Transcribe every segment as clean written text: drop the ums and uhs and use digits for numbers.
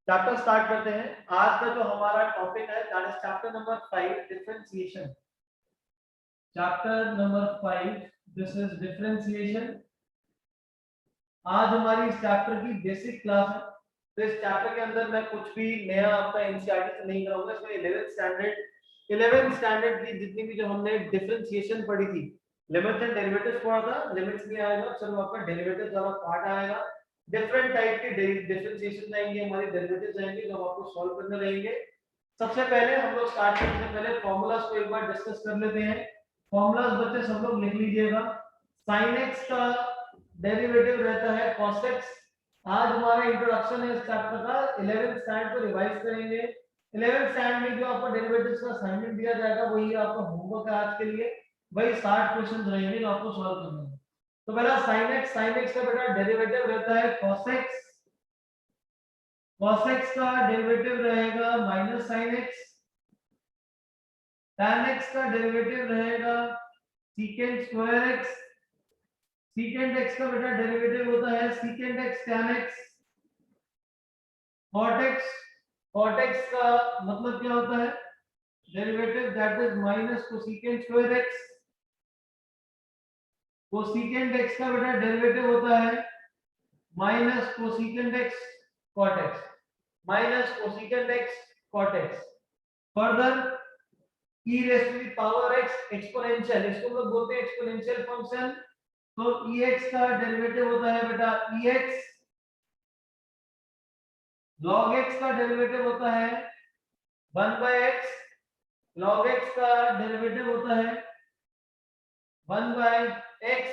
Chapter start करते हैं। आज का जो हमारा टॉपिक है that is chapter number 5 differentiation. Chapter number 5 this is differentiation. आज हमारी इस चैप्टर की बेसिक क्लास है। तो इस चैप्टर के अंदर मैं कुछ भी नया आपका एनसीईआरटी से नहीं कराऊंगा। इसमें 11th स्टैंडर्ड की जितनी भी जो हमने डिफरेंशिएशन पढ़ी थी, लिमिट्स एंड डेरिवेटिव्स पढ़ा था। लिमिट्स नहीं आएगा, सिर्फ आपका डेरिवेटिव्स वाला पार्ट आएगा। डिफरेंट टाइप के डिफरेंशिएशन आएंगे, हमारे डेरिवेटिव्स आएंगे जो आपको सॉल्व करने रहेंगे। सबसे पहले हम लोग स्टार्ट करने से पहले फॉर्मूलाज को एक बार डिस्कस कर लेते हैं। फॉर्मूलाज बच्चे सब लोग लिख लीजिएगा। sin x का डेरिवेटिव रहता है cos x। आज हमारा इंट्रोडक्शन है इस चैप्टर का। 11th स्टैंडर्ड को रिवाइज करेंगे। 11th स्टैंडर्ड में जो आपको डेरिवेटिव्स का असाइनमेंट दिया जाएगा वही आपका होमवर्क है आज के लिए। वही 60 क्वेश्चन रहेंगे जो आपको सॉल्व करने हैं। तो पहला sin x का बेटा डेरिवेटिव रहता है cos x। cos x का डेरिवेटिव रहेगा minus sin x। tan x का डेरिवेटिव रहेगा secant square x। secant x का बेटा डेरिवेटिव होता है secant x tan x। cot x का मतलब क्या होता है? Derivative that is minus cosecant square x। cosecant x का बेटा डेरिवेटिव होता है minus cosecant x cot x। Minus cosecant x cot x। Further e raised to the power x exponential, इसको लोग बोलते हैं एक्सपोनेंशियल फंक्शन। तो ex का डेरिवेटिव होता है बेटा ex। log x का डेरिवेटिव होता है 1/x। log x का डेरिवेटिव होता है 1/x।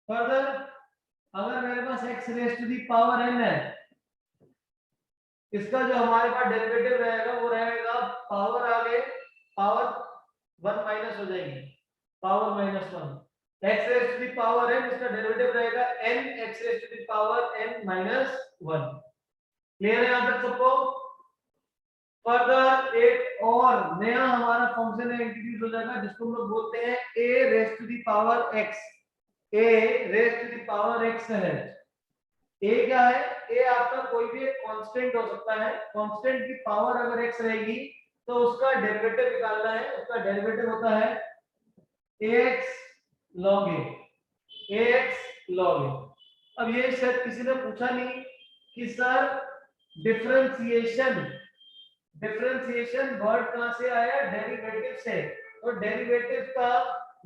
फर्दर अगर मेरे पास x raise to the power n है, इसका जो हमारे पास डेरिवेटिव रहेगा वो रहेगा पावर आगे पावर 1 माइनस हो जाएगी, power -1। x raise to the power n, इसका डेरिवेटिव रहेगा n x raise to the power n minus 1। Clear है यहां तक सबको? फर्दर एक और नया हमारा फंक्शन है इंट्रोड्यूस हो जाएगा जिसको हम लोग बोलते हैं a raise to the power x। a raise to the power x है। a क्या है? a आपका कोई भी एक कांस्टेंट हो सकता है। कांस्टेंट की पावर अगर x रहेगी तो उसका डेरिवेटिव निकालना है। उसका डेरिवेटिव होता है ax log a। ax log a। अब ये शायद किसी ने पूछा नहीं कि सर डिफरेंशिएशन वर्ड कहां से आया? डेरिवेटिव से। तो डेरिवेटिव का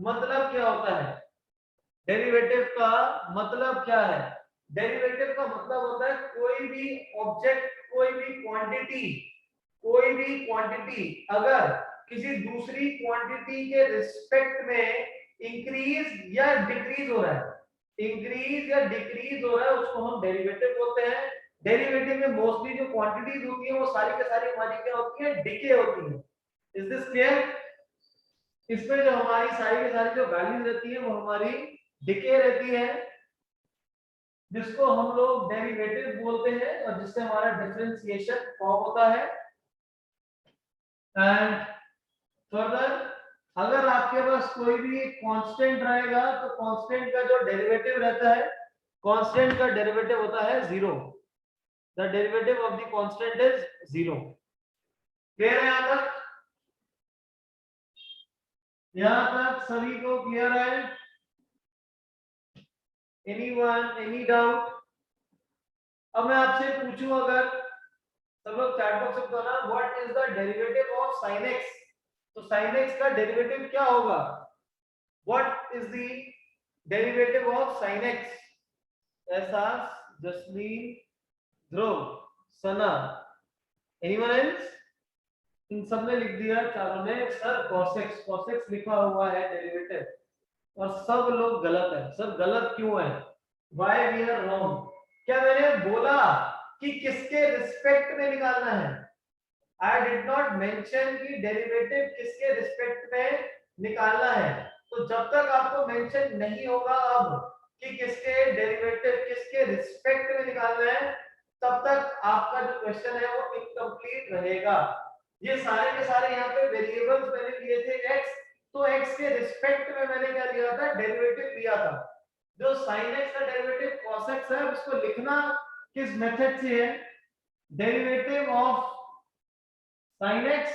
मतलब क्या होता है? डेरिवेटिव का मतलब क्या है? डेरिवेटिव का मतलब होता है कोई भी ऑब्जेक्ट, कोई भी क्वांटिटी अगर किसी दूसरी क्वांटिटी के रिस्पेक्ट में इंक्रीज या डिक्रीज हो रहा है, उसको हम डेरिवेटिव बोलते हैं। डेरिवेटिव में मोस्टली जो क्वांटिटीज होती है वो सारी के सारी हमारी क्या होती है? डिके होती है। Is this clear? इसमें जो हमारी सारी के सारी जो वैल्यूज रहती है वो हमारी डिके रहती है, जिसको हम लोग डेरिवेटिव बोलते हैं और जिससे हमारा डिफरेंशिएशन फॉर्म होता है। एंड फर्दर अगर आपके पास कोई भी कांस्टेंट रहेगा तो कांस्टेंट का जो डेरिवेटिव रहता है, कांस्टेंट का डेरिवेटिव होता है 0। The derivative of the constant is 0। Clear है यहां तक? यहां तक सभी को क्लियर है? Anyone, any doubt? अब मैं आपसे पूछूं, अगर सब लोग चैट बॉक्स में बताना what is the derivative of sin x। तो sin x का डेरिवेटिव क्या होगा? What is the derivative of sin x? ऐसा जसमीन, ध्रुव, सना, एनीवन एल्स? इन सब ने लिख दिया चारों ने सर cos x लिखा हुआ है डेरिवेटिव, और सब लोग गलत है। सर गलत क्यों है? Why we are wrong? क्या मैंने बोला कि किसके रिस्पेक्ट में निकालना है? आई डिड नॉट मेंशन कि डेरिवेटिव किसके रिस्पेक्ट में निकालना है। तो जब तक आपको मेंशन नहीं होगा अब कि किसके डेरिवेटिव किसके रिस्पेक्ट में निकालना है, तब तक आपका जो क्वेश्चन है वो इनकम्प्लीट रहेगा। ये सारे के सारे यहाँ पे वेरिएबल्स मैंने लिए थे x, तो x के रिस्पेक्ट में मैंने क्या लिया था? डेरिवेटिव लिया था। जो sin x का डेरिवेटिव cos x है उसको लिखना किस मेथड से है? Derivative of sin x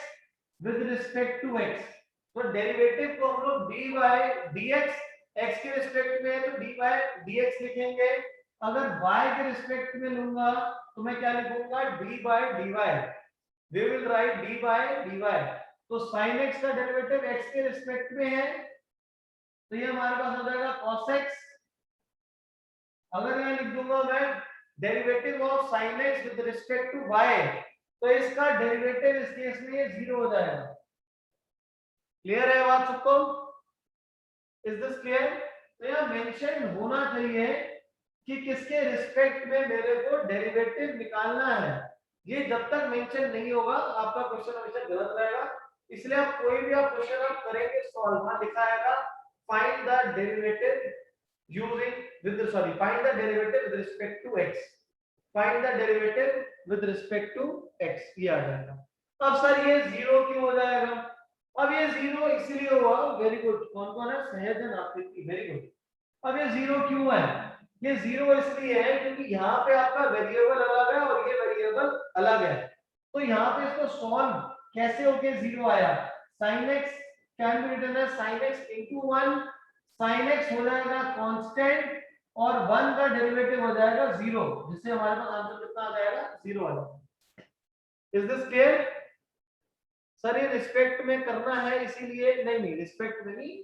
with respect to x। तो डेरिवेटिव को हम लोग dy dx, x के रिस्पेक्ट में है तो dy dx लिखेंगे। अगर y के रिस्पेक्ट में लूंगा तो मैं क्या लिखूंगा, d by dy। We will write d by dy। तो sin x का डेरिवेटिव x के रिस्पेक्ट में है तो ये हमारे पास हो जाएगा cos x। अगर मैं लिख दूंगा मैं derivative of sin x with respect to y, तो इसका डेरिवेटिव इस केस में ये 0 हो जाएगा। क्लियर है बात सबको? Is this clear? तो यह मेंशन होना चाहिए कि किसके रिस्पेक्ट में मेरे को डेरिवेटिव निकालना है। ये जब तक मेंशन नहीं होगा आपका क्वेश्चन हमेशा गलत रहेगा। इसलिए आप कोई भी आप क्वेश्चन आप करेंगे सॉल्व, वहां लिखा आएगा find the derivative using with sorry find the derivative with respect to x, find the derivative with respect to x, ये आ जाएगा। अब सर ये 0 क्यों हो जाएगा? अब ये 0 इसलिए हुआ, वेरी गुड, कौन कौन है, सहजन आपकी, वेरी गुड। अब ये 0 क्यों है? ये 0 इसलिए है क्योंकि यहाँ पे आपका वेरिएबल अलग है और ये वेरिएबल अलग है। तो यहाँ पे इसको सॉल्व कैसे होके 0 आया? sin x can be written as sin x into 1, sin x हो जाएगा कांस्टेंट और 1 का डेरिवेटिव हो जाएगा 0, जिससे हमारे पास आंसर कितना आ जाएगा, 0 आ जाएगा। Is this clear? सर ये रिस्पेक्ट में करना है इसीलिए, नहीं रिस्पेक्ट में नहीं,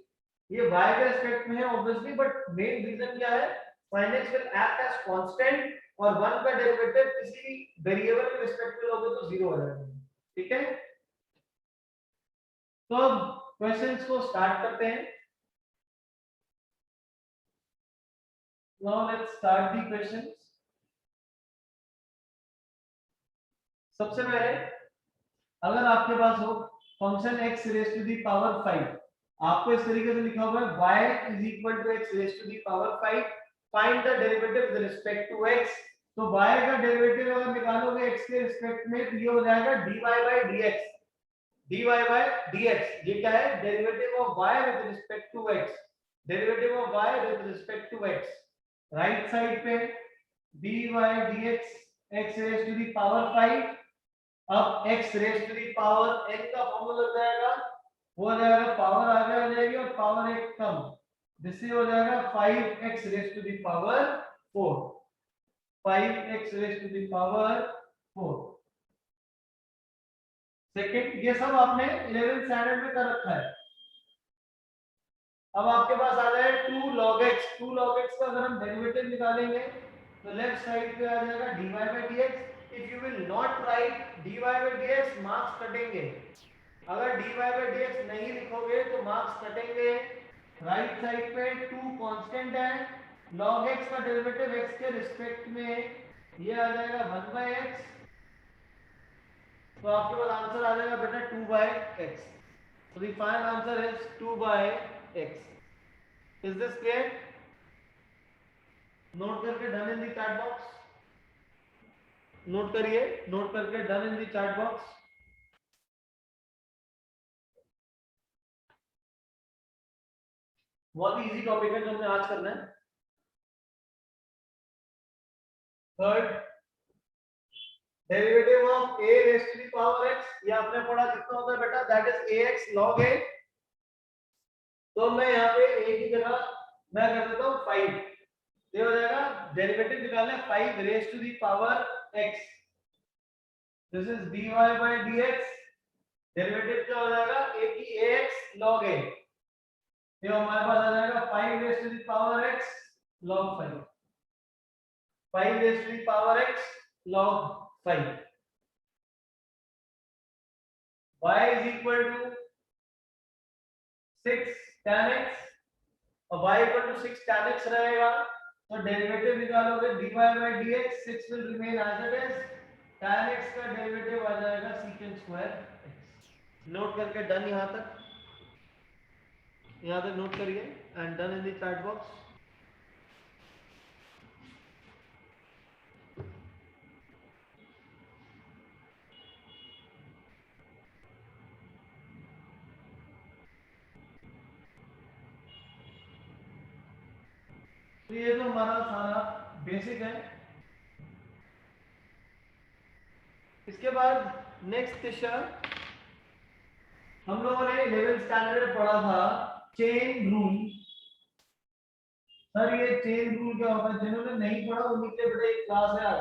ये y के रिस्पेक्ट में है ऑब्वियसली, बट मेन रीजन क्या है, sin x will act as constant और 1 का डेरिवेटिव किसी वेरिएबल के रिस्पेक्ट में लोगे तो 0 हो जाएगा। ठीक है, तो अब क्वेश्चंस को स्टार्ट करते हैं। Now let's start the questions. सबसे पहले अगर आपके पास हो function x raise to the power 5, आपको इस तरीके से लिखा हुआ है y is equal to x raise to the power 5, find the derivative with respect to x। तो y का डेरिवेटिव अगर निकालोगे x के रिस्पेक्ट में तो ये हो जाएगा dy by dx, dy by dx। ये क्या है, derivative of y with respect to x, derivative of y with respect to x। Right side पे dy dx x raise to the power 5, अब x raise to the power n का formula लग जाएगा, वो हो जाएगा पावर आगे आ जाएगी और पावर एक कम, जिससे हो जाएगा 5x raise to the power 4, 5x raise to the power 4। Second, ये सब आपने 11th स्टैंडर्ड में कर रखा है। अब आपके पास आ जाए 2 log x, 2 log x का अगर हम डेरिवेटिव निकालेंगे तो लेफ्ट साइड पे आ जाएगा dy by dx। If you will not right dy by dx marks कटेंगे, अगर dy by dx नहीं लिखोगे तो मार्क्स कटेंगे। राइट साइड पे 2 कांस्टेंट है, log x का डेरिवेटिव x के रिस्पेक्ट में ये आ जाएगा 1 by x, तो आपके पास आंसर आ जाएगा बेटा 2 by x। So the final answer is 2 by x. Is this clear? Note करके done in the chat box, note करिए, नोट करके done in the chat box. बहुत ही इजी टॉपिक है जो हमने आज करना है। Third, derivative of a raise to the power x, ये आपने पढ़ा कितना होता है बेटा, that is ax log a। तो मैं यहाँ पे a की जगह मैं कर देता हूँ 5, ये हो जाएगा डेरिवेटिव निकालना है 5 raise to the power x, this is dy by dx। Derivative क्या हो जाएगा, a की ax log a, ये हमारे पास आ जाएगा 5 raise to the power x log 5, 5 raise to the power x log 5। y is equal to 6 tan x, और y equal to 6 tan x रहेगा तो डेरिवेटिव निकालोगे dy by dx, 6 will remain as it is, tan x का derivative आ जाएगा secant square x। Note करके done, यहाँ तक नोट करिए and done in the chat box. तो ये तो हमारा सारा बेसिक है। इसके बाद नेक्स्ट क्वेश्चन हम लोगों ने 11th स्टैंडर्ड में पढ़ा था चेन रूल। सर ये चेन रूल क्या होता है? जिन्होंने नहीं पढ़ा उन्हीं के लिए बेटा एक क्लास है आज।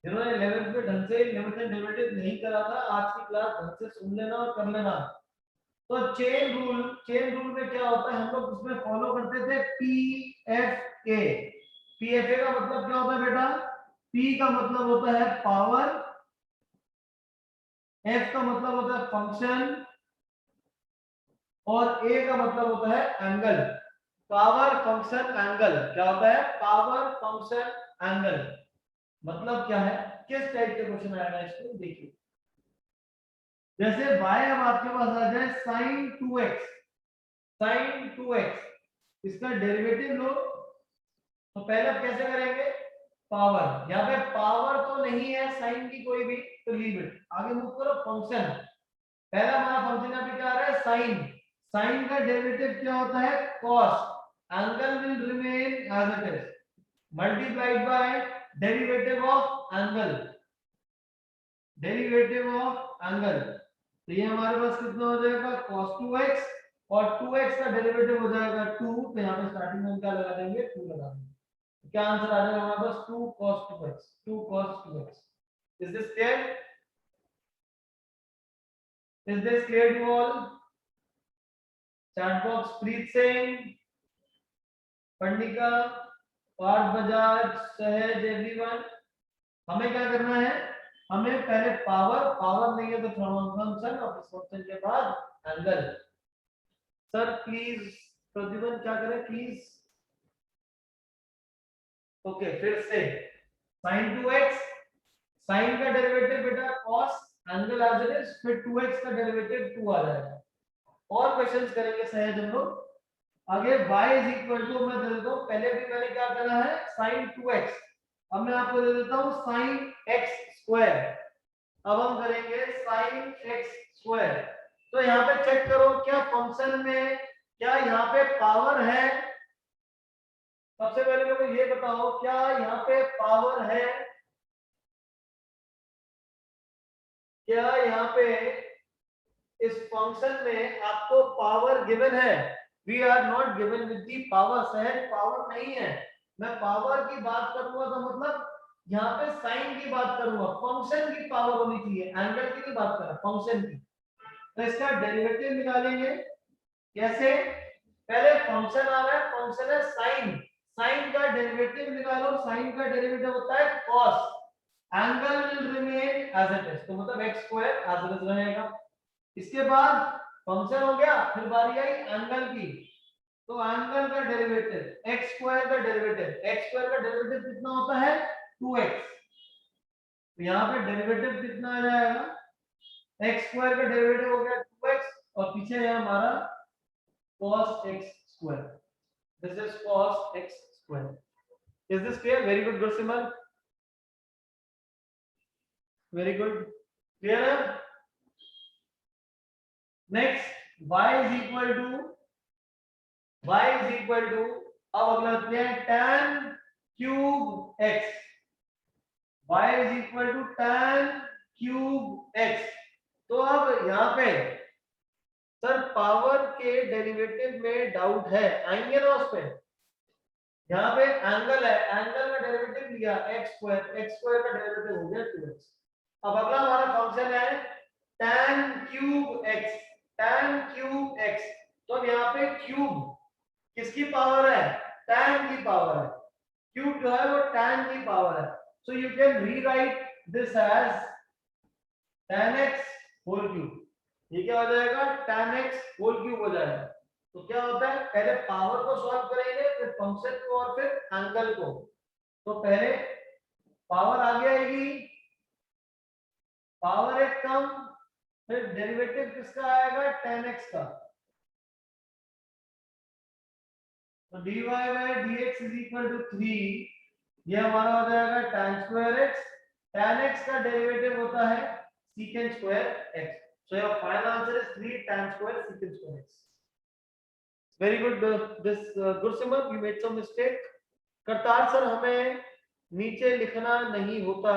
जिन्होंने 11th में ढंग से लिमिट एंड डेरिवेटिव नहीं करा था, आज की क्लास ढंग से सुन लेना और कर लेना। तो चेन रूल में क्या होता है, हम लोग उसमें फॉलो करते थे पीएफए। पीएफए का मतलब क्या होता है बेटा? पी का मतलब होता है पावर, एफ का मतलब होता है फंक्शन और ए का मतलब होता है एंगल। पावर फंक्शन एंगल क्या होता है? पावर फंक्शन एंगल मतलब क्या है? किस टाइप के क्वेश्चन आएगा इसको देखिए। जैसे y अब आपके पास आ जाए sin 2x, sin 2x इसका डेरिवेटिव लो, तो पहले आप कैसे करेंगे? पावर, यहाँ पे पावर तो नहीं है साइन की कोई भी, तो लीव इट। आगे मूव करो फंक्शन। पहला हमारा फंक्शन यहाँ पे क्या आ रहा है? साइन। साइन का डेरिवेटिव क्या होता है? cos। Angle will remain as it is multiplied by derivative of angle, derivative of angle. तो ये हमारे पास कितना हो जाएगा? cos 2x और 2x का डेरिवेटिव हो जाएगा 2। तो यहाँ पे स्टार्टिंग में क्या लगा देंगे? 2 लगा देंगे। क्या आंसर आ जाएगा हमारे पास? 2 cos 2x, 2 cos 2x। Is this clear? Is this clear to all? Chat box Preet Singh, Pandika, Parth Bajaj, Sahaj, everyone. हमें क्या करना है? हमें पहले पावर, पावर नहीं है तो फंक्शन और इस फंक्शन के बाद एंगल। सर प्लीज प्रतिबंध क्या करें प्लीज? ओके फिर से sin 2x, sin का डेरिवेटिव बेटा cos angle as it is, फिर 2x का डेरिवेटिव 2 आ जाएगा। और क्वेश्चंस करेंगे सहज हम लोग। आगे y इज इक्वल टू, मैं दे देता हूं, पहले भी मैंने क्या करा है? sin 2x। अब मैं आपको दे देता हूं sin x स्क्वायर। अब हम करेंगे sin x स्क्वायर। तो यहाँ पे चेक करो क्या फंक्शन में क्या यहाँ पे पावर है? सबसे पहले मेरे को ये बताओ क्या यहाँ पे पावर है? क्या यहाँ पे इस फंक्शन में आपको पावर गिवन है? We are not given with the power. सहज पावर नहीं है। मैं पावर की बात करूंगा तो मतलब यहाँ पे साइन की बात करूंगा, फंक्शन की पावर होनी चाहिए, एंगल की नहीं बात कर रहा, फंक्शन की। तो इसका डेरिवेटिव निकालेंगे कैसे? पहले फंक्शन आ रहा है, फंक्शन है साइन। साइन का डेरिवेटिव निकालो, साइन का डेरिवेटिव होता है cos। Angle will remain as it is, तो मतलब x square as it is रहेगा। इसके बाद फंक्शन हो गया, फिर बारी आई एंगल की। तो एंगल का डेरिवेटिव x स्क्वायर का डेरिवेटिव, x स्क्वायर का डेरिवेटिव कितना होता है? 2x। तो यहाँ पे डेरिवेटिव कितना आ जाएगा? x स्क्वायर का डेरिवेटिव हो गया 2x और पीछे है हमारा cos x square. This is cos x square. Is this clear? Very good, Gursiman. Very good. Clear? Next, y is equal to अब अगला लेते हैं tan cube x. y is equal to tan cube x. तो अब यहाँ पे sir power के derivative में डाउट है, आएंगे ना उस पे। यहाँ पे एंगल है, एंगल का डेरिवेटिव लिया x स्क्वायर का डेरिवेटिव हो गया 2x। अब अगला हमारा फंक्शन है tan cube x, tan cube x। तो अब यहाँ पे क्यूब किसकी पावर है? tan की पावर है। क्यूब जो है वो tan की पावर है। So you can rewrite this as tan x whole cube. ये क्या हो जाएगा? tan x होल क्यूब हो जाएगा। तो क्या होता है, पहले पावर को सॉल्व करेंगे, फिर फंक्शन को और फिर एंगल को। तो पहले पावर आगे आएगी, पावर एक कम, फिर डेरिवेटिव किसका आएगा? tan x का। तो dy by dx is equal to 3। ये हमारा हो जाएगा tan square x। tan x का डेरिवेटिव होता है secant square x। So your final answer is 3 tan square secant square x. Very good. Gursimran, you made some mistake. Kartar sir हमें नीचे लिखना नहीं होता,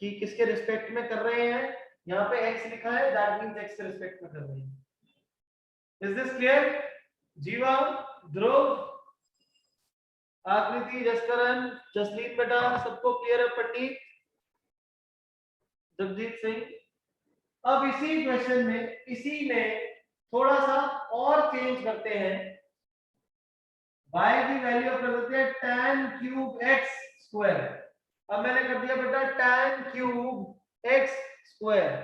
कि किसके रिस्पेक्ट में कर रहे हैं, यहाँ पे x लिखा है, दैट मींस x के रिस्पेक्ट में कर रहे हैं। Is this clear? जीवा, ध्रुव, आकृति, जसकरण, जसलीन बेटा, सबको क्लियर है? पंडित, जगजीत सिंह। अब इसी क्वेश्चन में, इसी में थोड़ा सा और चेंज करते हैं। y की वैल्यू कर देते हैं tan क्यूब x स्क्वायर। अब मैंने कर दिया बेटा tan cube x square,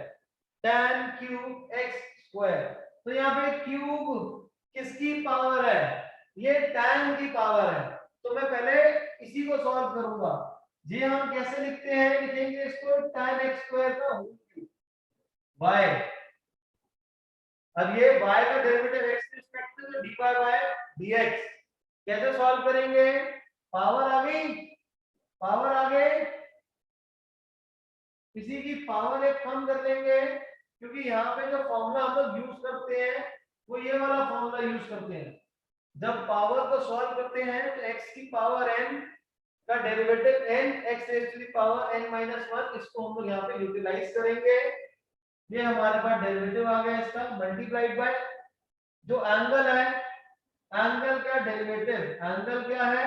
tan cube x square. तो यहाँ पे क्यूब किसकी पावर है? ये tan की पावर है। तो मैं पहले इसी को सॉल्व करूंगा। जी हम कैसे लिखते हैं? लिखेंगे इसको tan x स्क्वायर का होल क्यूब y। अब ये y का डेरिवेटिव x के रिस्पेक्ट में, तो dy बाय dx। कैसे सॉल्व करेंगे? पावर आ गई, पावर आ गए, किसी की पावर एक कम कर लेंगे, क्योंकि यहाँ पे जो फॉर्मूला हम लोग यूज करते हैं वो ये वाला फॉर्मूला यूज करते हैं। जब पावर को सॉल्व करते हैं तो x की पावर n का derivative n x raise to the power n minus 1, इसको हम लोग यहाँ पे यूटिलाइज करेंगे। ये हमारे पास डेरिवेटिव आ गया इसका, मल्टीप्लाइड बाय जो एंगल है, एंगल का डेरिवेटिव, एंगल क्या है?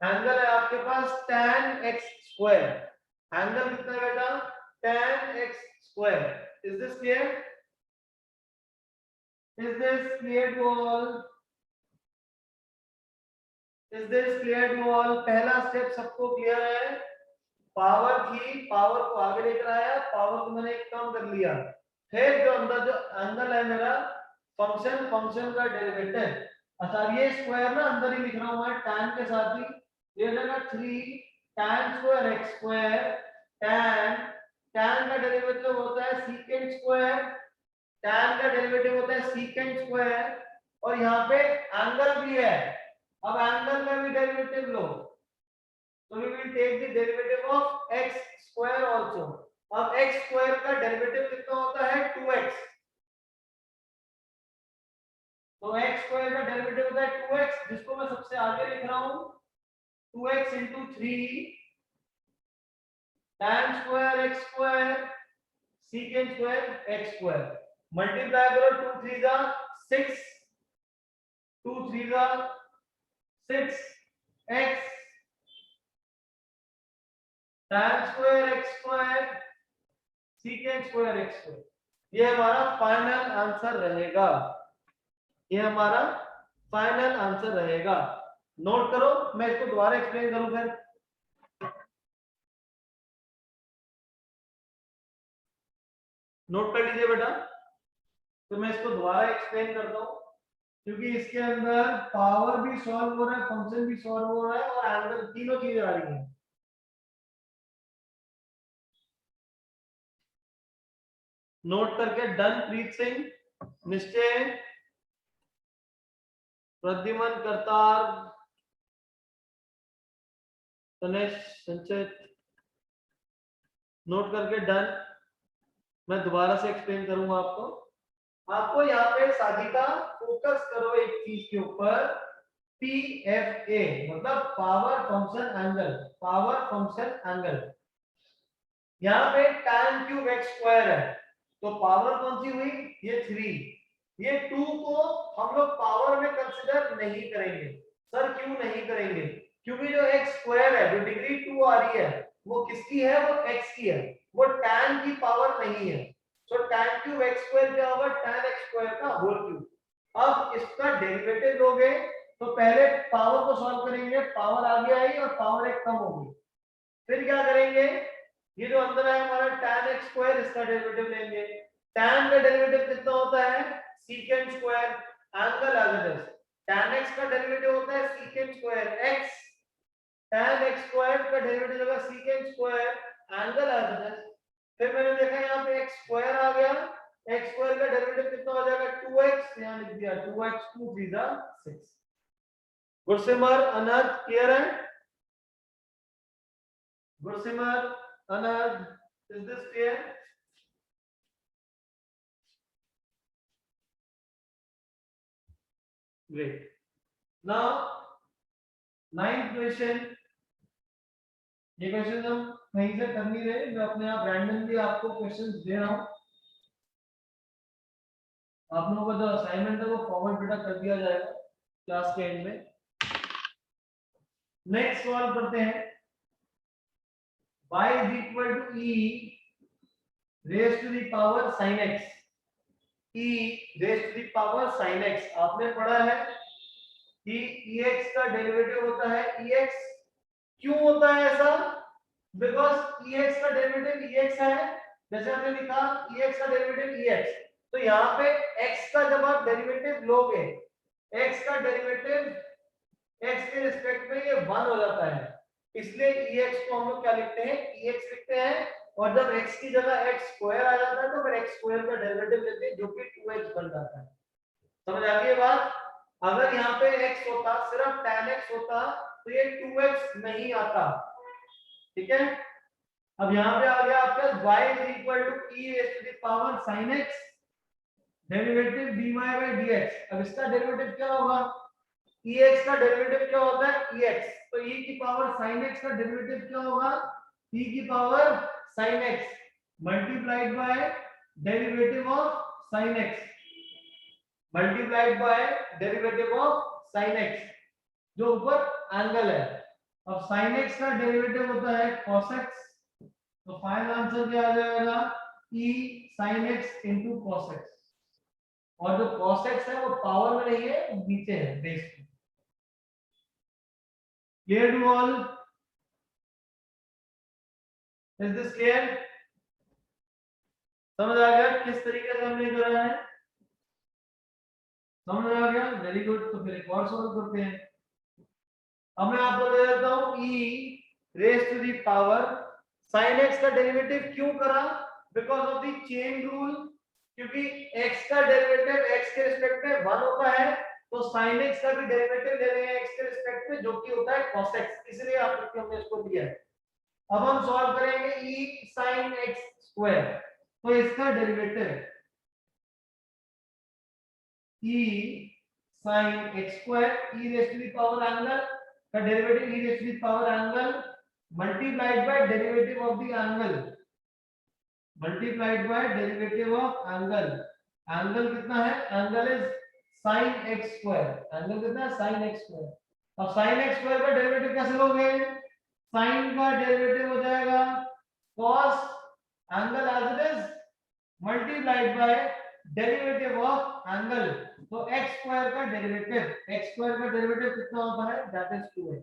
एंगल है आपके पास tan x स्क्वायर। एंगल कितना है बेटा? tan x square. Is this clear? Is this clear to all? Is this clear to all? पहला स्टेप सबको क्लियर है? पावर थी, पावर को आगे लेकर आया, पावर को मैंने कम कर लिया। फिर जो अंदर जो एंगल है मेरा, फंक्शन, फंक्शन का डेरिवेटिव। अच्छा ये स्क्वायर ना अंदर ही लिख रहा हूं मैं tan के साथ ही, ये रहेगा 3 tan square x square. tan, tan का डेरिवेटिव होता है secant स्क्वायर, tan का डेरिवेटिव होता है secant स्क्वायर, और यहाँ पे एंगल भी है। अब एंगल का भी डेरिवेटिव लो, तो we will take the derivative of x square also। अब x square का डेरिवेटिव कितना होता है? 2x। तो x square का डेरिवेटिव होता है 2x, जिसको मैं सबसे आगे लिख रहा हूं 2x into 3 tan square x square secant square x square। Multiply करो, 2 3 जा 6, 2 3 जा 6 x tan square x square secant square x square। ये हमारा फाइनल आंसर रहेगा, ये हमारा फाइनल आंसर रहेगा। नोट करो, मैं इसको दोबारा एक्सप्लेन करूं फिर। नोट कर लीजिए बेटा, तो मैं इसको दोबारा एक्सप्लेन करता हूं, क्योंकि इसके अंदर पावर भी सॉल्व हो रहा है, फंक्शन भी सॉल्व हो रहा है, और एंगल, तीनों चीजें आ रही हैं। नोट करके डन। प्रीत सिंह, निश्चय, प्रद्युमन, करतार, तनेश, संचित, नोट करके डन। मैं दोबारा से एक्सप्लेन करूंगा आपको। आपको यहाँ पे साधिका फोकस करो एक चीज के ऊपर, PFA मतलब power function angle, power function angle. यहाँ पे tan क्यूब x स्क्वायर है, तो पावर कौन सी हुई? ये 3। ये 2 को हम लोग पावर में कंसीडर नहीं करेंगे। सर क्यों नहीं करेंगे? क्योंकि जो x स्क्वायर है, जो डिग्री 2 आ रही है, वो किसकी है? वो x की है, वो tan की पावर नहीं है। तो tan क्यूब x स्क्वायर क्या होगा? tan x स्क्वायर का होल क्यूब। अब इसका डेरिवेटिव लोगे तो पहले पावर को सॉल्व करेंगे, पावर आगे आई और पावर एक कम होगी। फिर क्या करेंगे? ये जो अंदर है हमारा tan x स्क्वायर, इसका डेरिवेटिव लेंगे। tan का डेरिवेटिव कितना होता है? secant square. एंगल आ जाता है, tan x का डेरिवेटिव होता है secant square x, tan x square का डेरिवेटिव होगा secant स्क्वायर, एंगल आ जाता है। फिर मैंने देखा यहाँ पे x स्क्वायर आ गया, x स्क्वायर का डेरिवेटिव कितना हो जाएगा? 2x, यहाँ लिख दिया 2x, 2 3 जा 6। गुरसिमर, अनंत, क्लियर है? Gursimar, Anand, is this clear? Great. Now, ninth question. ये क्वेश्चन हम कहीं से कर नहीं रहे, मैं अपने आप रैंडमली आपको क्वेश्चंस दे रहा हूँ। आप लोगों का जो असाइनमेंट है वो फॉरवर्ड बेटा कर दिया जाएगा क्लास के एंड में। नेक्स्ट सवाल करते हैं, y is equal to e raised to the power sin x। e raised to the power sin x आपने पढ़ा है कि ex का डेरिवेटिव होता है ex। क्यों होता है ऐसा? बिकॉज ex का डेरिवेटिव ex है, जैसे हमने लिखा ex का डेरिवेटिव ex, तो यहाँ पे x का जब आप डेरिवेटिव लोगे, x का डेरिवेटिव x के रिस्पेक्ट में ये 1 हो जाता है, इसलिए ex को हम लोग क्या लिखते हैं, ex लिखते हैं। और जब x की जगह x स्क्वायर आ जाता है तो फिर x स्क्वायर का डेरिवेटिव लेते हैं जो कि 2x बन जाता है। समझ आ गई बात? अगर यहाँ पे x होता, सिर्फ tan x होता तो ये 2x नहीं आता, ठीक है। अब यहाँ पे आ गया आपका y is equal to e raised to the power sin x derivative dy by dx। अब इसका डेरिवेटिव क्या होगा? ex का डेरिवेटिव क्या होता है? ex। तो e की पावर sin x का डेरिवेटिव क्या होगा? e की power sin x multiplied by derivative of sin x, multiplied by derivative of sin x जो ऊपर एंगल है। अब sin x का डेरिवेटिव होता है cos x, तो फाइनल आंसर क्या आ जाएगा? e sin x into cos x। और जो cos x है वो पावर में नहीं है, नीचे है, बेस पे। Clear to all? Is this clear? समझ आ गया किस तरीके से हमने करा है? समझ आ गया? Very good. तो फिर एक और सॉल्व करते हैं। अब मैं आपको दे देता हूं e raise to the power sin x का डेरिवेटिव क्यों करा? Because of the chain rule, क्योंकि x का डेरिवेटिव x के रिस्पेक्ट में 1 होता है, तो sin x का भी डेरिवेटिव ले रहे हैं x के रिस्पेक्ट में जो कि होता है cos x, इसलिए हमने इसको दिया है। अब हम सॉल्व करेंगे e sin x स्क्वायर, तो इसका derivative e sin x square e raise to the power angle का derivative e raise to the power angle multiplied by derivative of the angle, multiplied by derivative of angle. Angle कितना है? Angle is sin x square. Angle कितना है? sin x square. अब sin x square का derivative कैसे लोगे? sin का derivative हो जाएगा cos angle as it is multiplied by derivative of angle. तो x स्क्वायर का डेरिवेटिव कितना होता है? That is 2x।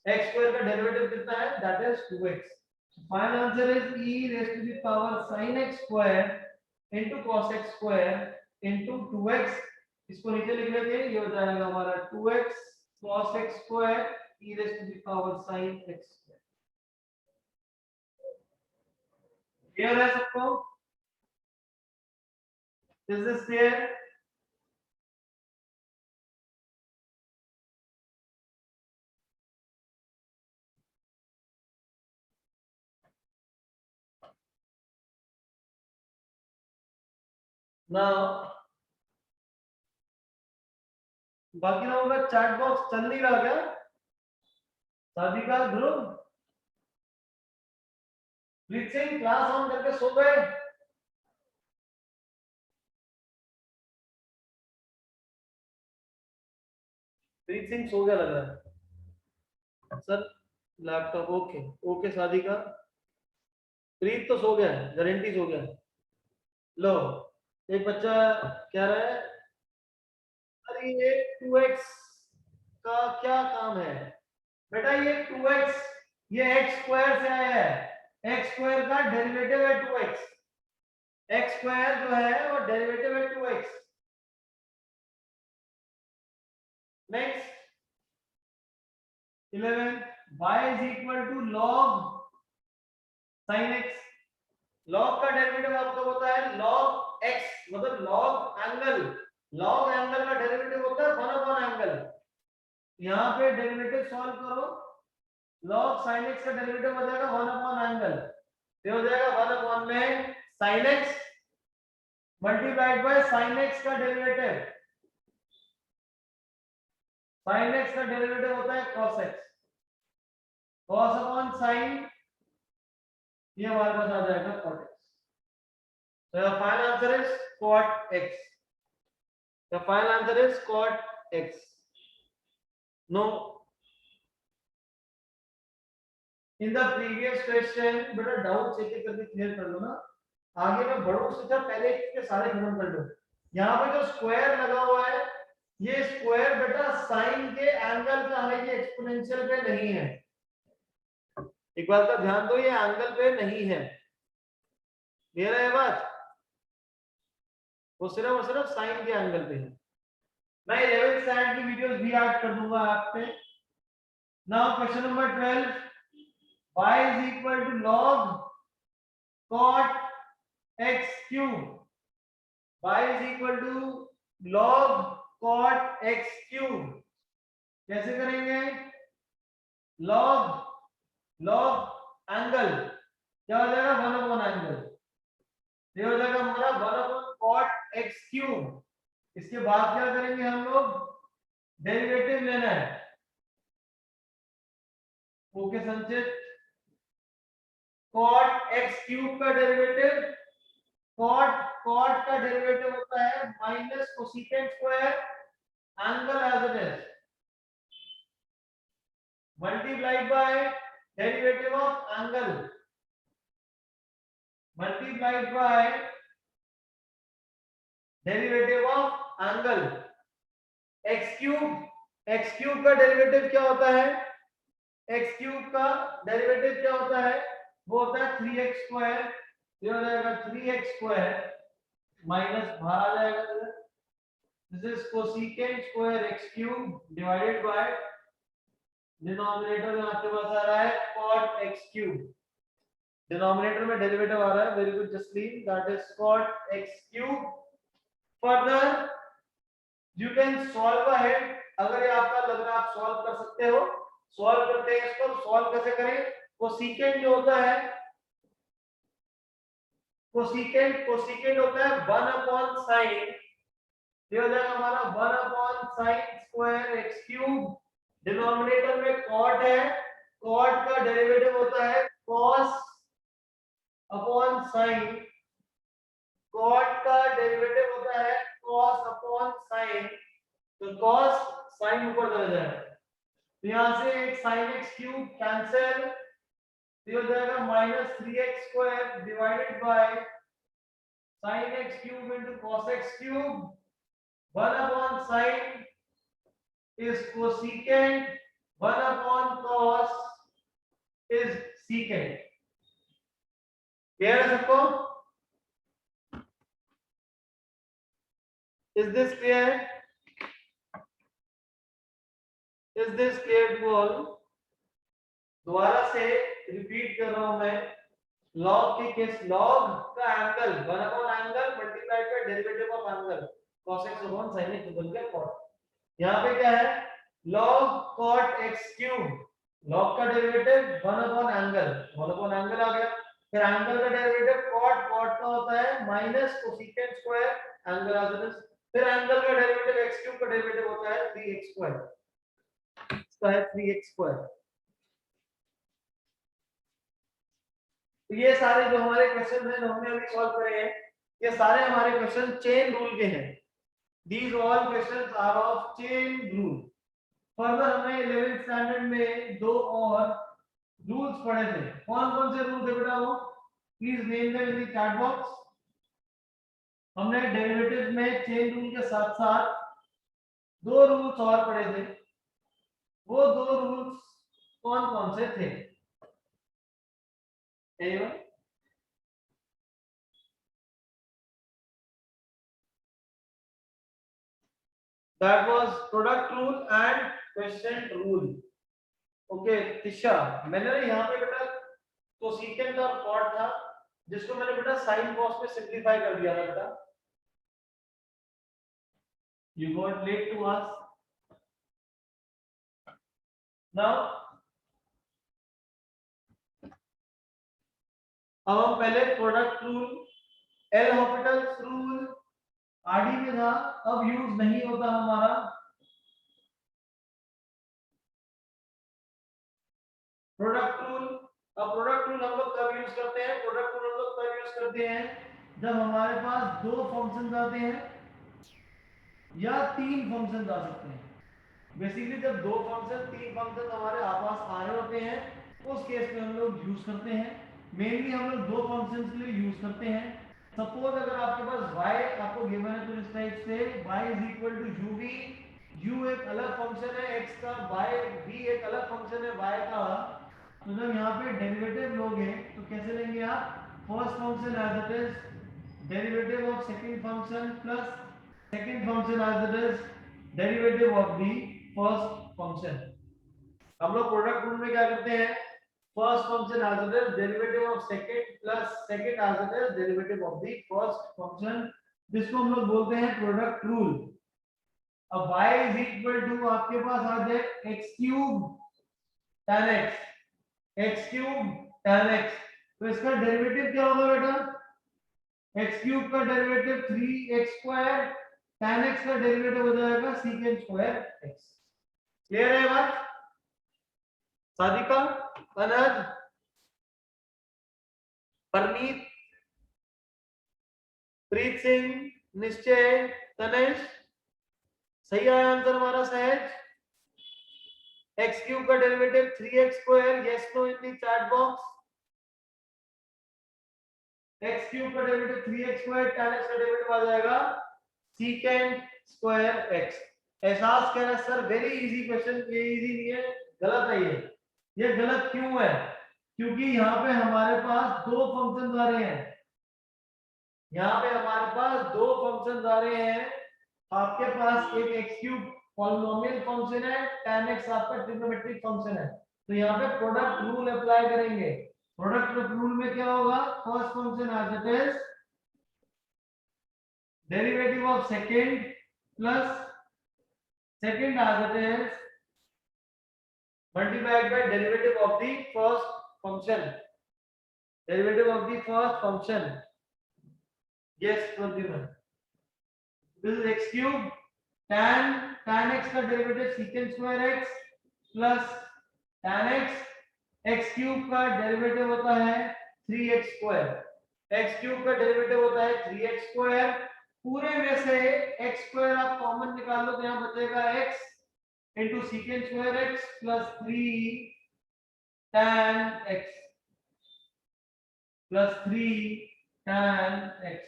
x square का डेरिवेटिव कितना है? That is 2x। So final answer is e raised to the power sin x square into cos x square into 2x। इसको नीचे लिख लेते हैं, ये हो जाएगा हमारा 2x cos x square e raised to the power sin x square। Clear है सबको? Is this clear? Now बाकी लोगों का चैट बॉक्स चल नहीं रहा क्या? शादी का ध्रुव, प्लीज सिंह क्लास ऑन करके सो गए? प्रीत सिंह सो गया लग रहा है सर। Laptop okay okay. शादी का प्रीत तो सो गया है, गारंटी सो गया है। लो एक बच्चा कह रहा है अरे ये 2x का क्या काम है? बेटा ये 2x ये x स्क्वायर से आया है, x स्क्वायर का डेरिवेटिव है 2x। x स्क्वायर जो है वो डेरिवेटिव है 2x। Next 11 y is equal to log sin x। log का डेरिवेटिव आपको होता है log x, मतलब log एंगल। log एंगल का डेरिवेटिव होता है 1 अपॉन एंगल। यहाँ पे डेरिवेटिव सॉल्व करो, log sin x का डेरिवेटिव हो जाएगा 1 अपॉन एंगल, ये हो जाएगा 1 अपॉन में sin x multiplied by sin x का डेरिवेटिव। sin x का डेरिवेटिव होता है cos x, cos upon sin ये हमारे पास आ जाएगा cot x. So the final answer is cot x. The final answer is cot x. No. In the previous question बेटा doubt check करके clear कर लो ना, आगे मैं बढ़ूं उससे अच्छा पहले इसके सारे खत्म कर लो. यहाँ पे जो स्क्वायर लगा हुआ है ये स्क्वायर बेटा साइन के एंगल का है, ये एक्सपोनेंशियल पे नहीं है. एक बात का ध्यान दो, ये एंगल पे नहीं है. क्लियर है ये बात? वो सिर्फ और सिर्फ साइन के एंगल पे है. मैं 11th स्टैंडर्ड की वीडियोस भी ऐड कर दूंगा आप पे. Now question number 12, y is equal to log cot x cube. y is equal to log cot x cube. कैसे करेंगे? log एंगल क्या हो जाएगा? 1 अपॉन एंगल. ये हो जाएगा हमारा 1 अपॉन cot x क्यूब. इसके बाद क्या करेंगे हम लोग? डेरिवेटिव लेना है. Okay Sanchit, cot x cube का डेरिवेटिव, cot का डेरिवेटिव होता है minus cosecant square angle as it is multiplied by derivative of angle multiplied by derivative of angle. x cube का डेरिवेटिव क्या होता है? x क्यूब का डेरिवेटिव क्या होता है? वो होता है 3x स्क्वायर. ये हो जाएगा 3x स्क्वायर माइनस बाहर आ जाएगा. This is cosecant square x cube divided by denominator में आपके पास आ रहा है cot x क्यूब. डिनोमिनेटर में डेरिवेटिव आ रहा है. Very good Jasleen, that is cot x cube. Further you can solve ahead. अगर ये आपका लग रहा है आप सॉल्व कर सकते हो, सॉल्व करते हैं इसको. सॉल्व कैसे करें? कोसेकेंट जो होता है, कोसेकेंट होता है 1 अपॉन साइन. ये हो जाएगा हमारा 1 upon sine square x cube. Denominator में cot है, cot का डेरिवेटिव होता है cos अपॉन साइन. cot का डेरिवेटिव होता है cos अपॉन साइन. तो cos साइन ऊपर चला जाएगा. तो यहां से एक sin x क्यूब कैंसिल. ये हो जाएगा minus 3x square divided by sin x cube into cos x cube. 1 upon sin is cosecant, 1 upon cos is secant. Clear है सबको? Is this clear? Is this clear to all? दोबारा से repeat कर रहा हूं मैं. log के case, log का angle 1 upon angle multiplied by derivative of angle cos x upon sin x बन गया cot. यहाँ पे क्या है? log cot x cube. log का derivative 1 upon angle, 1 upon angle आ गया. फिर एंगल का डेरिवेटिव cot का होता है minus cosecant square angle as it is. फिर एंगल का डेरिवेटिव x क्यूब का डेरिवेटिव होता है 3x स्क्वायर. इसका है 3x स्क्वायर. तो ये सारे जो हमारे क्वेश्चन हैं जो हमने अभी सॉल्व करे हैं, ये सारे हमारे क्वेश्चन चेन रूल के हैं. These all questions are of chain rule. Further हमने 11th स्टैंडर्ड में दो और रूल्स पढ़े थे. कौन कौन से रूल थे बेटा वो? Please name them in the chat box. हमने डेरिवेटिव में चेन रूल के साथ साथ दो रूल्स और पढ़े थे. वो दो रूल्स कौन कौन से थे? Anyone? That was product rule and quotient rule. Okay Tisha, मैंने यहाँ पे बेटा कोसेकेंट और cot था जिसको मैंने बेटा sin cos में सिंपलीफाई कर दिया था बेटा. You got late to us. Now अब हम पहले product rule, L hospitals rule RD में था, अब यूज नहीं होता हमारा. प्रोडक्ट रूल, अब प्रोडक्ट रूल हम लोग कब यूज करते हैं? करते हैं जब हमारे पास दो फंक्शंस आते हैं या तीन फंक्शंस आ सकते हैं। बेसिकली जब दो फंक्शन तीन फंक्शन हमारे आसपास आ रहे होते हैं उस केस में हम लोग यूज करते हैं। मेनली हम लोग दो फंक्शंस के लिए यूज करते हैं। सपोज अगर आपके पास y आपको गिवन है तो इस टाइप से y is equal to uv, u एक अलग फंक्शन है x का, y v एक अलग फंक्शन है y का। तो जब यहाँ पे डेरिवेटिव लोगे तो कैसे लेंगे आप? First function as it is derivative of second function plus second function as it is derivative of the first function. हम लोग प्रोडक्ट रूल में क्या करते हैं? First function as it is derivative of second plus second as it is derivative of the first function, जिसको हम लोग बोलते हैं प्रोडक्ट रूल। अब y इज इक्वल टू आपके पास आ जाए x cube tan x, x cube tan x। तो इसका डेरिवेटिव क्या होगा बेटा? x क्यूब का derivative 3x square, tan x का डेरिवेटिव हो जाएगा secant स्क्वायर x। क्लियर है बात? सादिका, अनज, परनीत, प्रीत सिंह, निश्चय, तनेश, सही है आंसर हमारा सहज। x क्यूब का derivative 3x square, yes no in the chat box. x cube का derivative 3x square, tan x का डेरिवेटिव आ जाएगा secant स्क्वायर x। एहसास कह रहा है सर वेरी इजी क्वेश्चन, ये इजी नहीं है, गलत है ये गलत क्यों है? क्योंकि यहाँ पे हमारे पास दो फंक्शन आ रहे हैं, यहाँ पे हमारे पास दो फंक्शन आ रहे हैं। आपके पास एक x क्यूब पॉलिनोमियल फंक्शन है, tan x आपका ट्रिग्नोमेट्रिक फंक्शन है। तो यहाँ पे प्रोडक्ट रूल अप्लाई करेंगे। प्रोडक्ट रूल में क्या होगा? First function as it is derivative of second plus second as it is multiplied by derivative of the first function, derivative of the first function. Yes Pradyuman, this is x cube tan x का derivative secant square x plus tan x cube का derivative होता है 3x square, x cube का derivative होता है 3x square. पूरे में से x स्क्वायर आप कॉमन निकाल लो तो यहाँ बचेगा x into secant square x plus 3 tan x plus 3 tan x।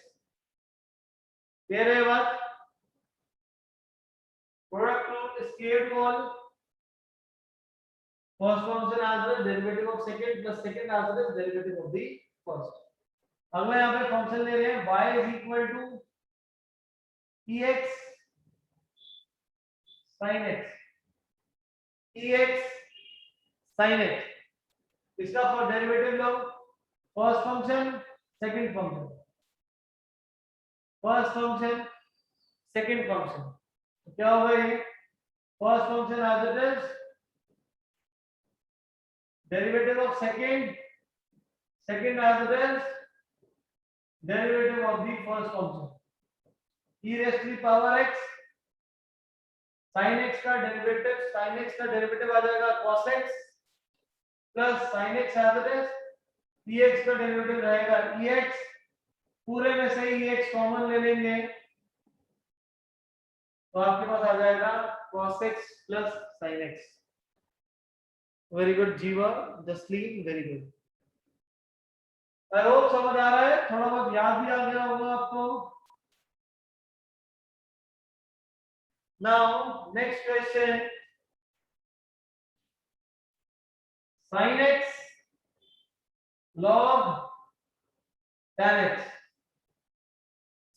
Clear है बात? Product rule square call first function as the derivative of second plus second as the derivative of the first। अगला यहाँ पे function ले रहे हैं y is equal to ex sin x, ex sin x। इसका for derivative low, first function second function, first function second function. तो क्या होगा ये? First function as it is derivative of second as it is derivative of the first function, e raised to the power x sin x का derivative आ जाएगा cos x plus sin x as it is px का derivative रहेगा ex। पूरे में से ex common ले लेंगे तो आपके पास आ जाएगा cos x plus sin x। Very good Jeeva, Jasleen, very good. I hope समझ आ रहा है, थोड़ा बहुत याद भी आ गया होगा आपको। Now next question, sin x log tan x,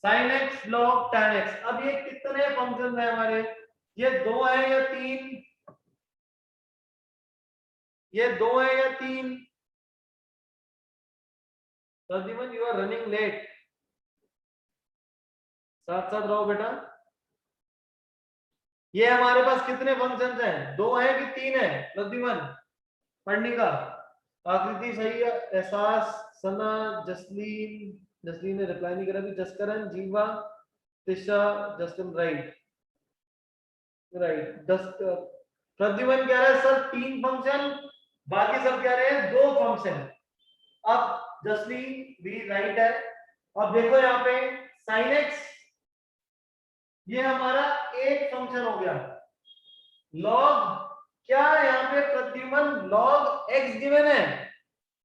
sin x log tan x। अब ये कितने फंक्शन है हमारे? ये दो है या तीन? ये दो है या तीन? Pradyuman you are running late, साथ साथ रहो बेटा। ये हमारे पास कितने फंक्शंस हैं? दो है कि तीन है? प्रद्युमन पढ़ने का आकृति सही है, एहसास, सना, जसलीन ने रिप्लाई नहीं करा थी, जसकरण, जीवा, तिशा, जस्टिन, राइट। प्रद्युमन कह रहा है सर तीन फंक्शन, बाकी सब कह रहे हैं दो फंक्शन। अब जस्टली वी राइट है। अब देखो यहाँ पे sin x ये हमारा एक फंक्शन हो गया। log क्या यहाँ पे प्रद्युमन log x गिवन है?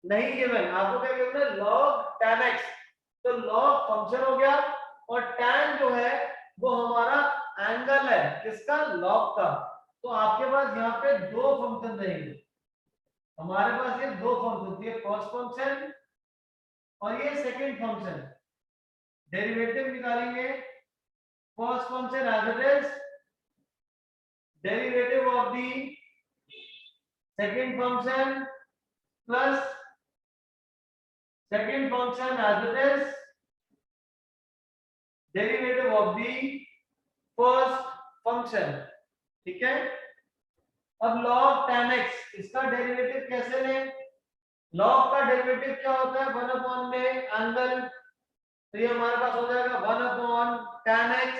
नहीं गिवन। आपको क्या गिवन है? log tan x। तो log फंक्शन हो गया और tan जो है वो हमारा एंगल है किसका? log का। तो आपके पास यहाँ पे दो फंक्शन रहेंगे। हमारे पास ये दो फंक्शन, ये फर्स्ट फंक्शन और ये सेकंड फंक्शन। डेरिवेटिव निकालेंगे। First function as it is, derivative of the second function plus second function as it is derivative of the first function. ठीक है। अब log tan x इसका डेरिवेटिव कैसे लें? log का डेरिवेटिव क्या होता है? 1 अपॉन में एंगल। तो ये हमारे पास हो जाएगा 1 अपॉन tan x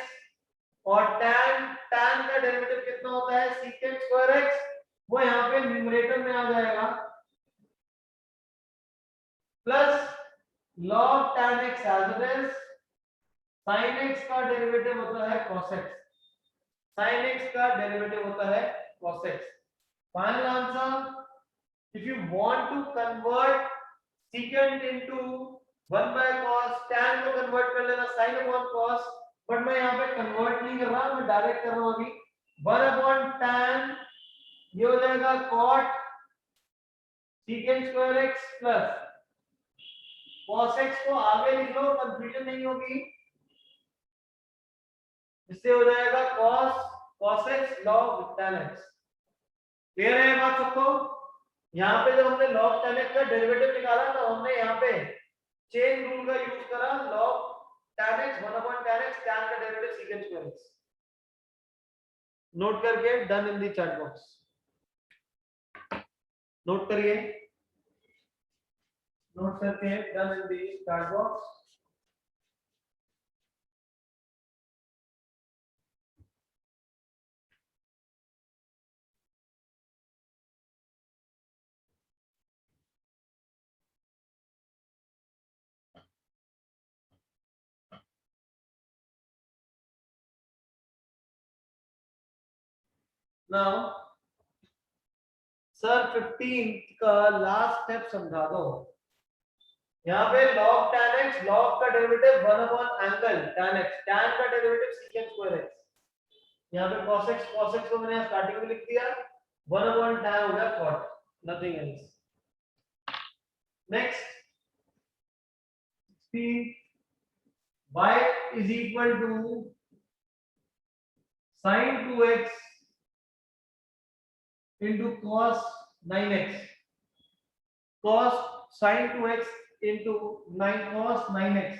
और tan का डेरिवेटिव कितना होता है? secant square x। वो यहाँ पे न्यूमरेटर में आ जाएगा plus log tan x as it is sin x का डेरिवेटिव होता है cos x। sin x का डेरिवेटिव होता है cos x। Final answer, if you want to convert secant into 1 by cos, tan को कन्वर्ट कर लेना sin upon cos, बट मैं यहाँ पे कन्वर्ट नहीं कर रहा, मैं डायरेक्ट कर रहा हूँ अभी। 1 upon tan ये हो जाएगा cot secant square x plus cos x को आगे लिख लो, कंफ्यूजन नहीं होगी। इससे हो जाएगा cos x log tan x। Clear है बात सबको? यहाँ पे जब हमने log tan x का डेरिवेटिव निकाला तो हमने यहाँ पे चेन रूल का यूज करा। log tan x 1 upon tan x, tan का derivative secant square x। Note करके done in the chat box. Note करिए, नोट करके done in the chat box. Now sir 15 का लास्ट स्टेप समझा दो। यहाँ पे log tan x, log का derivative 1 upon angle tan x, tan का डेरिवेटिव secant स्क्वायर x। यहाँ पे cos x को मैंने स्टार्टिंग में लिख दिया, 1 अपॉन tan हो गया cot, nothing else. Next 16 y is equal to sin 2x into cos 9x, cos sin 2x into 9 cos 9x,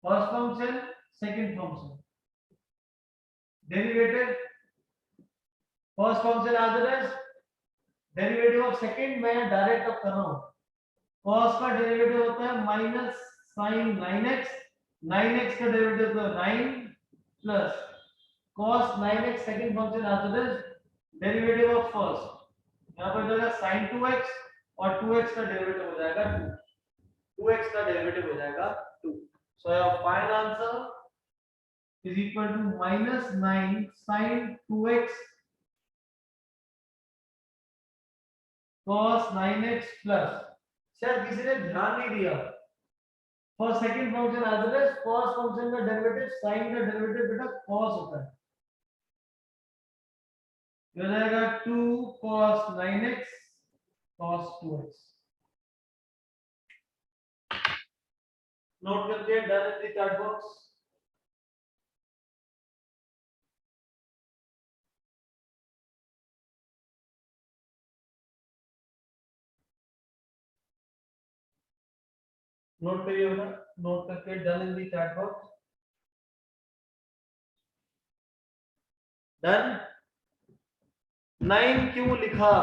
first function second function, derivative first function as it is, derivative of second मैं direct अब कर रहा हूँ। cos का derivative होता है minus sin 9x, 9x का derivative तो 9 plus cos 9x second function as it is, derivative of first यहाँ पर जाएगा sin 2x और 2x का डेरिवेटिव हो जाएगा 2, 2x का डेरिवेटिव हो जाएगा 2। So your final answer is equal to minus 9 sin 2x cos 9x plus, शायद किसी ने ध्यान नहीं दिया, for second function as it is, first function का डेरिवेटिव sin का डेरिवेटिव बेटा cos होता है। हो जाएगा 2 cos 9x cos 2x। Note करके done in the chat box. Note करिए बेटा, नोट करके done in the chat box. Done. 9 क्यों लिखा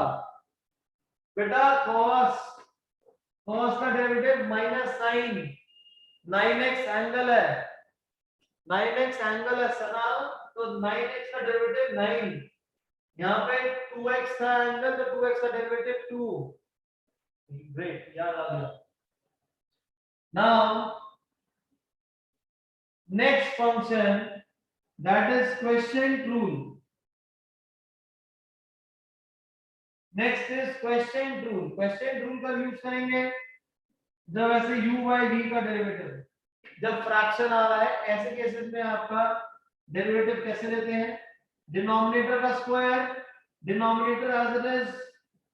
बेटा? cos का derivative minus sin, 9x angle है, 9x एंगल है सना, तो 9x का डेरिवेटिव 9, यहाँ पे 2x का एंगल तो 2x का डेरिवेटिव 2। ग्रेट, याद आ गया। Now next function, that is quotient rule. Next is question rule. Question rule का यूज करेंगे जब ऐसे u by v का डेरिवेटिव जब फ्रैक्शन आ रहा है, ऐसे केसेस में आपका डेरिवेटिव कैसे लेते हैं? डिनोमिनेटर का square, denominator as it is,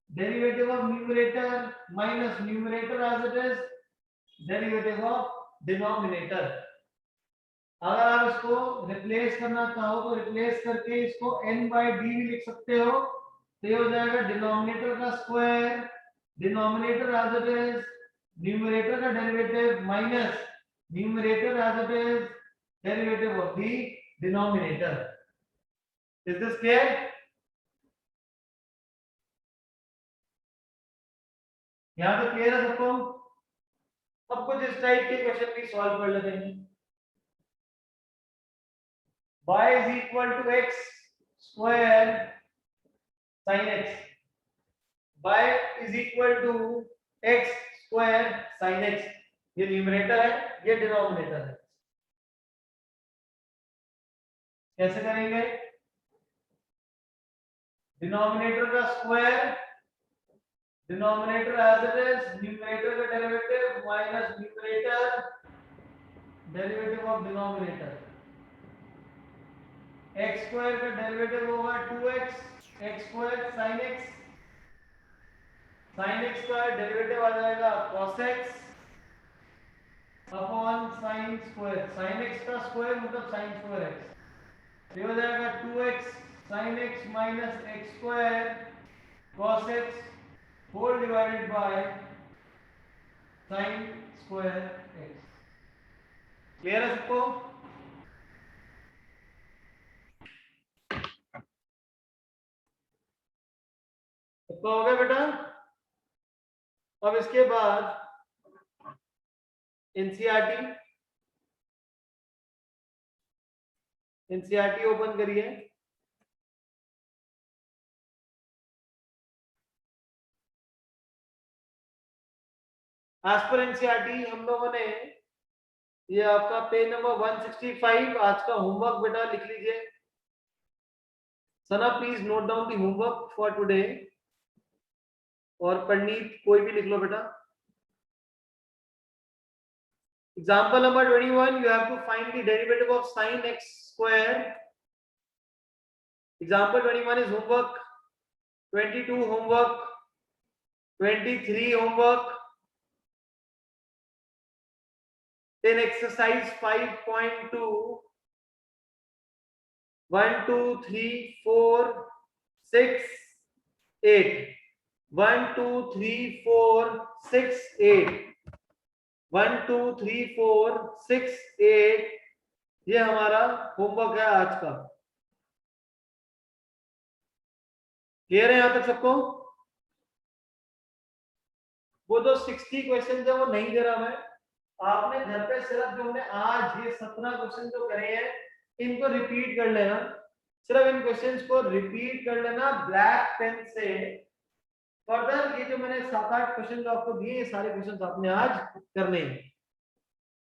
derivative of numerator minus numerator as it is, derivative of denominator. अगर आप इसको रिप्लेस करना चाहो तो रिप्लेस करके इसको n by d भी लिख सकते हो. तो ये हो जाएगा डिनोमिनेटर का square, denominator as it is, numerator का derivative minus numerator as it is, derivative of the denominator. Is this clear? यहां तक क्लियर है सबको? अब कुछ इस टाइप के क्वेश्चन भी सॉल्व कर लेते हैं. y is equal to x square sin x. y is equal to x square sin x. ये न्यूमरेटर है, ये डिनोमिनेटर है. कैसे करेंगे? डिनोमिनेटर का square, denominator as it is, numerator का derivative minus numerator, derivative of denominator. x square का derivative होगा 2x, x square sin x, sin x का डेरिवेटिव आ जाएगा cos x upon sin square. sin x का square मतलब sin square x. ये हो जाएगा 2x sin x minus x square cos x whole divided by sin square x. Clear है सबको? तो हो गया बेटा. अब इसके बाद एनसीईआरटी ओपन करिए. एज पर एनसीईआरटी हम लोगों ने ये आपका पेज नंबर 165 आज का होमवर्क बेटा लिख लीजिए. Sana please note down the homework for today. और पंडित कोई भी लिख लो बेटा. Example number 21, you have to find the derivative of sin x square. Example 21 is homework. 22 homework. 23 homework. Then exercise 5.2. 1, 2, 3, 4, 6, 8. 1, 2, 3, 4, 6, 8. 1, 2, 3, 4, 6, 8. ये हमारा होमवर्क है आज का. क्लियर है यहां तक सबको? वो जो 60 क्वेश्चन है वो नहीं दे रहा मैं. आपने घर पे सिर्फ जो हमने आज ये 17 क्वेश्चन जो करे हैं इनको रिपीट कर लेना. सिर्फ इन क्वेश्चंस को रिपीट कर लेना ब्लैक पेन से. फर्दर ये जो मैंने 7-8 क्वेश्चन जो आपको दिए ये सारे क्वेश्चन आपने आज करने हैं.